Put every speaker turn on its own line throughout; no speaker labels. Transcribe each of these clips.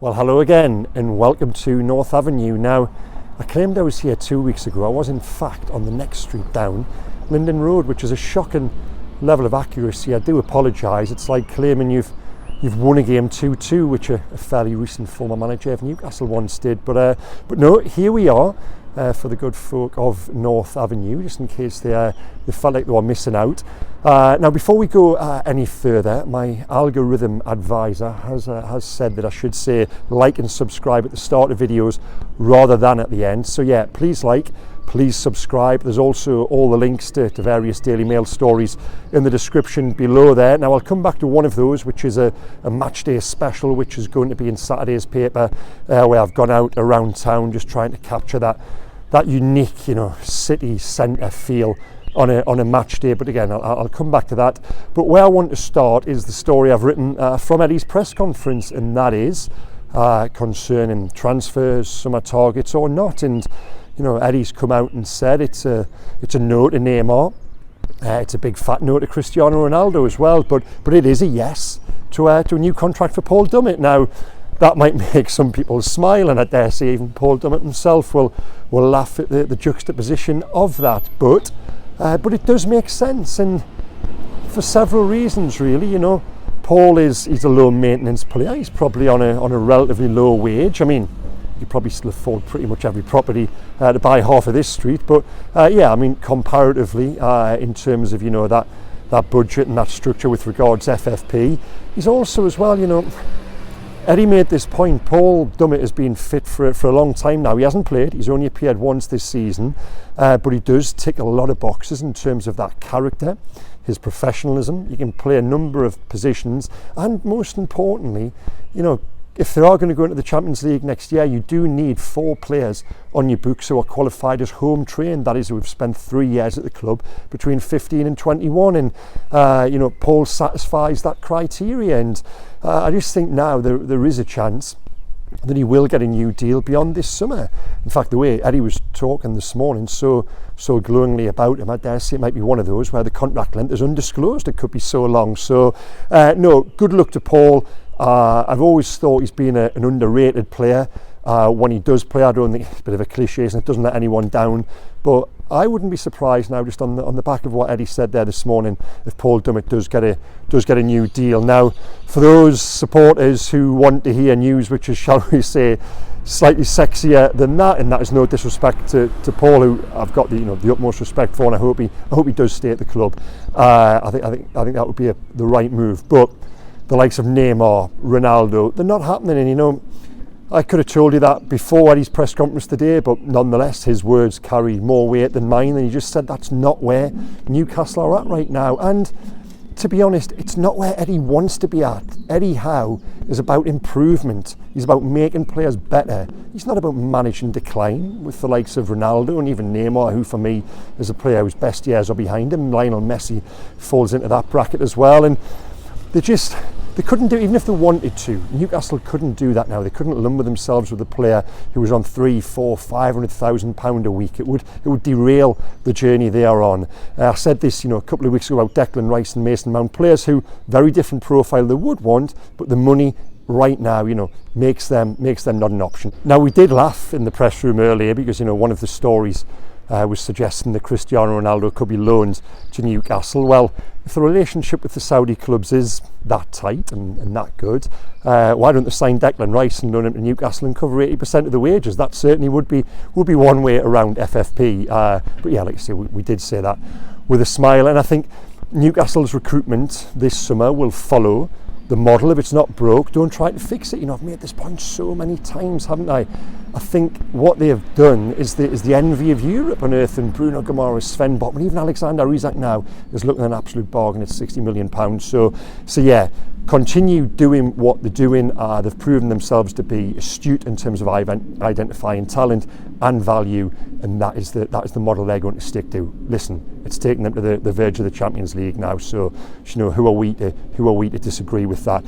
Well, hello again and welcome to North Avenue. Now, I claimed I was here 2 weeks ago. I was in fact on the next street down, Linden Road, which is a shocking level of accuracy. I do apologise. It's like claiming you've won a game 2-2, which a fairly recent former manager of Newcastle once did. But no, here we are for the good folk of North Avenue, just in case they felt like they were missing out. Now, before we go any further, my algorithm advisor has said that I should say like and subscribe at the start of videos rather than at the end. So yeah, please like, please subscribe. There's also all the links to various Daily Mail stories in the description below there. Now, I'll come back to one of those, which is a match day special, which is going to be in Saturday's paper, where I've gone out around town just trying to capture that unique, city centre feel on a match day. But again, I'll come back to that. But where I want to start is the story I've written from Eddie's press conference, and that is concerning transfers, summer targets or not. And Eddie's come out and said it's a no to Neymar. It's a big fat no to Cristiano Ronaldo as well. But it is a yes to a new contract for Paul Dummett. Now, that might make some people smile, and I dare say even Paul Dummett himself will laugh at the juxtaposition of that. But it does make sense, and for several reasons, really. Paul he's a low maintenance player. He's probably on a relatively low wage. I mean, you probably still afford pretty much every property to buy half of this street. But comparatively, in terms of that budget and that structure with regards to FFP, he's also as well. Eddie made this point. Paul Dummett has been fit for a long time now. He hasn't played. He's only appeared once this season, but he does tick a lot of boxes in terms of that character, his professionalism. He can play a number of positions, and most importantly, if they are going to go into the Champions League next year, you do need 4 players on your books who are qualified as home trained. That is, who have spent 3 years at the club between 15 and 21. And, Paul satisfies that criteria. And I just think now there is a chance that he will get a new deal beyond this summer. In fact, the way Eddie was talking this morning so glowingly about him, I dare say it might be one of those where the contract length is undisclosed. It could be so long. So, no, good luck to Paul. I've always thought he's been an underrated player. When he does play, I don't think it's a bit of a cliche, and it doesn't let anyone down. But I wouldn't be surprised now, just on the back of what Eddie said there this morning, if Paul Dummett does get a new deal. Now, for those supporters who want to hear news which is, shall we say, slightly sexier than that, and that is no disrespect to Paul, who I've got the utmost respect for, and I hope he does stay at the club. I think that would be the right move. But the likes of Neymar, Ronaldo, they're not happening. And I could have told you that before Eddie's press conference today, but nonetheless his words carry more weight than mine, and he just said that's not where Newcastle are at right now. And to be honest, it's not where Eddie wants to be at. Eddie Howe is about improvement. He's about making players better. He's not about managing decline with the likes of Ronaldo and even Neymar, who for me is a player whose best years are behind him. Lionel Messi falls into that bracket as well. And they couldn't do, even if they wanted to, Newcastle couldn't do that now. They couldn't lumber themselves with a player who was on £300,000-500,000 a week. It would derail the journey they are on. I said this, a couple of weeks ago about Declan Rice and Mason Mount, players who very different profile they would want, but the money right now, makes them not an option. Now, we did laugh in the press room earlier because one of the stories was suggesting that Cristiano Ronaldo could be loaned to Newcastle. Well, if the relationship with the Saudi clubs is that tight and that good, why don't they sign Declan Rice and loan him to Newcastle and cover 80% of the wages? That certainly would be one way around FFP. But yeah, like I say, we did say that with a smile. And I think Newcastle's recruitment this summer will follow the model. If it's not broke, don't try to fix it. I've made this point so many times, haven't I? I think what they have done is the envy of Europe on earth, and Bruno Guimaraes, Sven Botman, even Alexander Isak now is looking at an absolute bargain at £60 million. So yeah, continue doing what they're doing. They've proven themselves to be astute in terms of identifying talent and value, and that is the model they're going to stick to. Listen, it's taken them to the verge of the Champions League now, so who are we to disagree with that?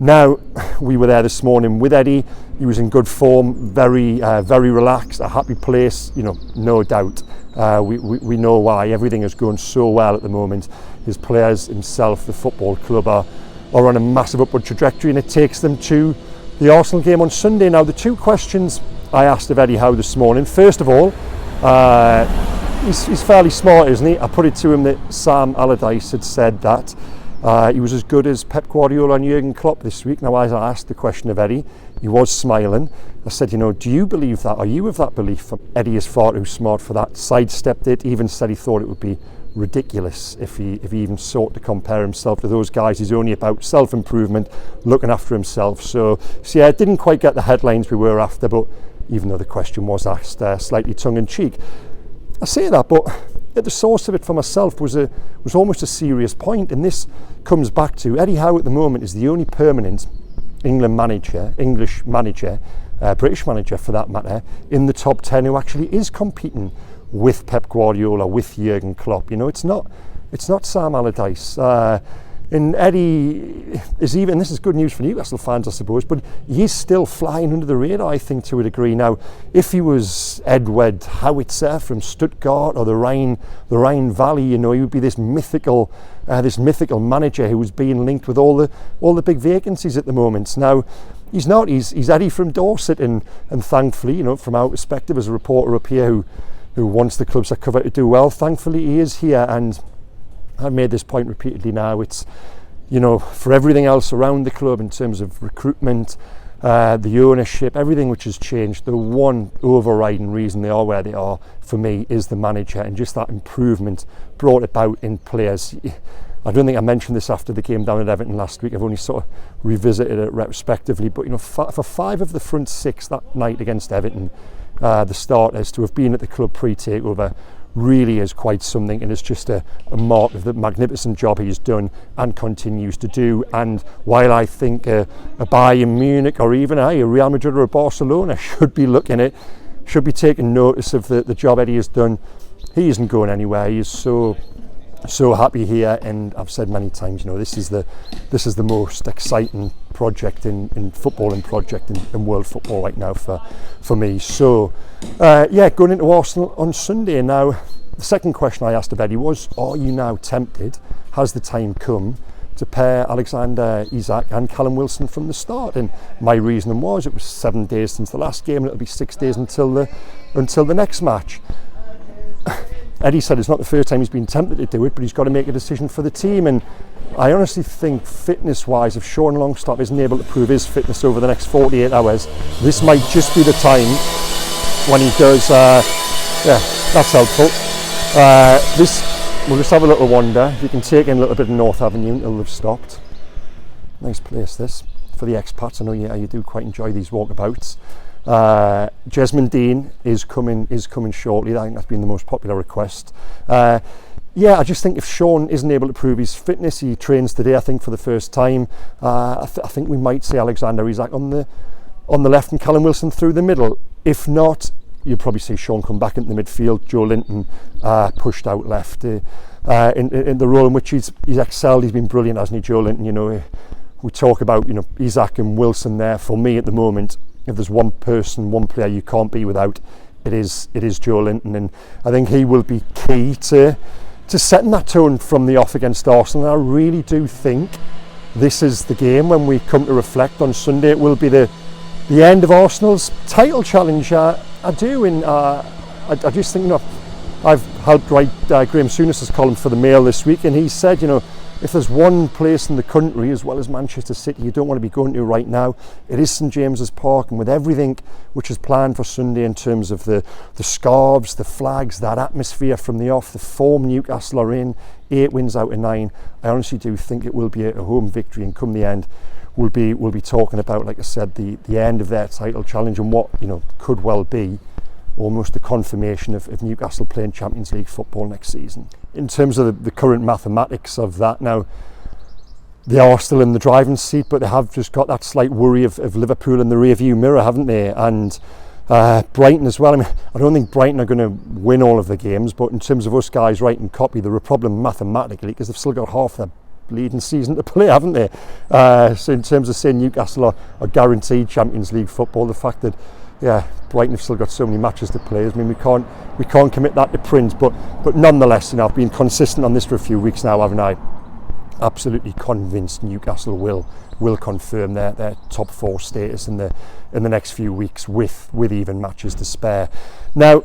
Now, we were there this morning with Eddie. He was in good form, very relaxed, a happy place, no doubt. We know why. Everything is going so well at the moment. His players, himself, the football club are on a massive upward trajectory, and it takes them to the Arsenal game on Sunday. Now, the two questions I asked of Eddie Howe this morning, first of all, he's fairly smart, isn't he? I put it to him that Sam Allardyce had said that he was as good as Pep Guardiola and Jurgen Klopp this week. Now, as I asked the question of Eddie, he was smiling. I said, do you believe that? Are you of that belief? Eddie is far too smart for that. Sidestepped it, even said he thought it would be ridiculous if he even sought to compare himself to those guys. He's only about self-improvement, looking after himself. So yeah, it didn't quite get the headlines we were after, but even though the question was asked slightly tongue-in-cheek. I say that, but at the source of it for myself was almost a serious point, and this comes back to Eddie Howe at the moment is the only permanent English manager, British manager for that matter, in the top 10 who actually is competing with Pep Guardiola, with Jurgen Klopp. It's not Sam Allardyce. And Eddie is even, this is good news for Newcastle fans, I suppose, but he's still flying under the radar, I think, to a degree. Now, if he was Edward Howitzer from Stuttgart or the Rhine Valley, he would be this mythical manager who was being linked with all the big vacancies at the moment. Now, he's not. He's Eddie from Dorset, and thankfully, from our perspective as a reporter up here who wants the clubs I cover to do well, thankfully he is here. And I've made this point repeatedly now. It's, for everything else around the club in terms of recruitment, the ownership, everything which has changed, the one overriding reason they are where they are for me is the manager, and just that improvement brought about in players. I don't think I mentioned this after the game down at Everton last week. I've only sort of revisited it retrospectively, but for 5 of the front 6 that night against Everton, the starters to have been at the club pre-takeover really is quite something, and it's just a mark of the magnificent job he's done and continues to do. And while I think a Bayern Munich or even a Real Madrid or a Barcelona should be taking notice of the job Eddie has done, he isn't going anywhere. He is so happy here, and I've said many times, this is the most exciting project in football and project in world football right now for me. So going into Arsenal on Sunday. Now, the second question I asked of Eddie was, are you now tempted, has the time come to pair Alexander Isak and Callum Wilson from the start? And my reasoning was, it was 7 days since the last game, and it'll be 6 days until the next match. Eddie said it's not the first time he's been tempted to do it, but he's got to make a decision for the team. And I honestly think, fitness-wise, if Sean Longstaff isn't able to prove his fitness over the next 48 hours, this might just be the time when he does. That's helpful. We'll just have a little wander. You can take in a little bit of North Avenue until they've stopped. Nice place, this, for the expats. I know you do quite enjoy these walkabouts. Jesmond Dean is coming shortly. I think that's been the most popular request. I just think if Sean isn't able to prove his fitness, he trains today, I think, for the first time. I think we might see Alexander Isak on the left and Callum Wilson through the middle. If not, you'll probably see Sean come back into the midfield, Joe Linton pushed out left in the role in which he's excelled. He's been brilliant, hasn't he, Joe Linton? We talk about Isak and Wilson there. For me at the moment, if there's one player you can't be without, it is Joe Linton, and I think he will be key to setting that tone from the off against Arsenal. And I really do think this is the game when we come to reflect on Sunday. It will be the end of Arsenal's title challenge. I do, and I just think, I've helped write Graham Souness's column for the Mail this week, and he said, if there's one place in the country, as well as Manchester City, you don't want to be going to right now, it is St James's Park. And with everything which is planned for Sunday in terms of the scarves, the flags, that atmosphere from the off, the form Newcastle are in, 8 wins out of 9, I honestly do think it will be a home victory, and come the end, we'll be talking about, like I said, the end of their title challenge, and what could well be almost the confirmation of Newcastle playing Champions League football next season. In terms of the current mathematics of that, now they are still in the driving seat, but they have just got that slight worry of Liverpool in the rearview mirror, haven't they? And Brighton as well. I don't think Brighton are going to win all of the games, but in terms of us guys writing copy, they're a problem mathematically because they've still got half their bleeding season to play, haven't they? So in terms of saying Newcastle are guaranteed Champions League football, the fact that Brighton have still got so many matches to play, we can't commit that to print, but nonetheless, I've been consistent on this for a few weeks now, haven't I? Absolutely convinced Newcastle will will confirm their top 4 status in the next few weeks with even matches to spare. Now,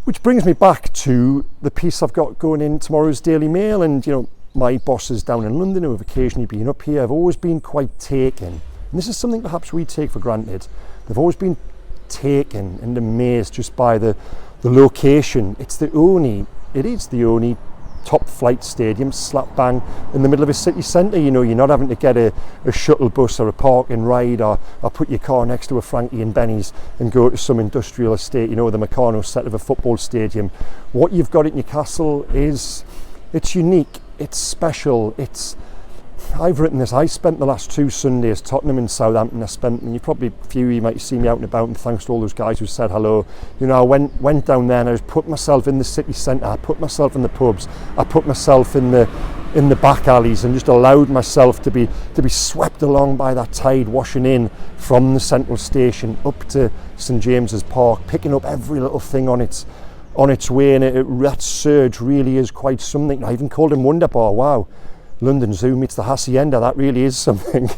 which brings me back to the piece I've got going in tomorrow's Daily Mail, and my bosses down in London who have occasionally been up here have always been quite taken, and this is something perhaps we take for granted. They've always been taken and amazed just by the location. It is the only top flight stadium slap bang in the middle of a city centre. You're not having to get a shuttle bus or a parking ride or put your car next to a Frankie and Benny's and go to some industrial estate, the Meccano set of a football stadium. What you've got at Newcastle it's unique, it's special, I've written this. I spent the last 2 Sundays, Tottenham and Southampton. And you probably, a few of you might see me out and about, and thanks to all those guys who said hello. I went down there and I just put myself in the city centre. I put myself in the pubs. I put myself in the back alleys and just allowed myself to be swept along by that tide washing in from the central station up to St James's Park, picking up every little thing on its way. And that surge really is quite something. I even called him Wonderbar. Wow. London Zoo meets the Hacienda, that really is something.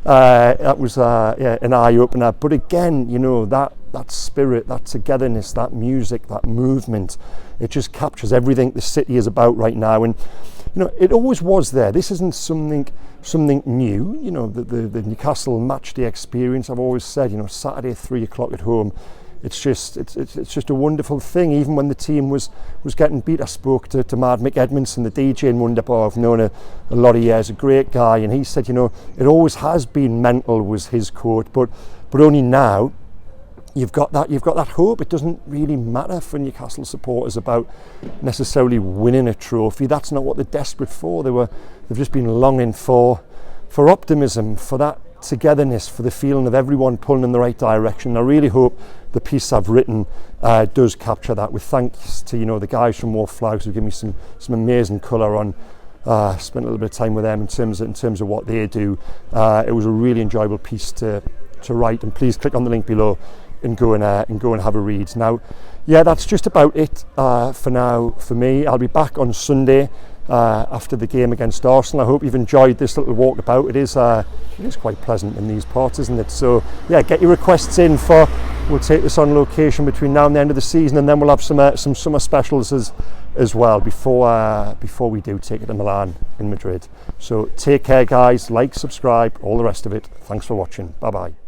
That was an eye-opener. But again, that spirit, that togetherness, that music, that movement, it just captures everything the city is about right now. And it always was there. This isn't something new. The Newcastle match day experience, I've always said, Saturday 3 o'clock at home, it's just a wonderful thing. Even when the team was getting beat, I spoke to Mad Mick Edmondson, the DJ in Wonderbar. I've known a lot of years, a great guy, and he said, it always has been mental, was his quote, but only now you've got that hope. It doesn't really matter for Newcastle supporters about necessarily winning a trophy. That's not what they're desperate for. They've just been longing for optimism, for that togetherness, for the feeling of everyone pulling in the right direction. I really hope the piece I've written does capture that, with thanks to the guys from War Flags who give me some amazing colour on. Spent a little bit of time with them in terms of what they do. It was a really enjoyable piece to write, and please click on the link below and go and have a read. Now, that's just about it for now for me. I'll be back on Sunday after the game against Arsenal. I hope you've enjoyed this little walkabout. It is quite pleasant in these parts, isn't it? So get your requests in we'll take this on location between now and the end of the season, and then we'll have some summer specials as well before we do take it to Milan in Madrid. So take care, guys. Like, subscribe, all the rest of it. Thanks for watching. Bye bye.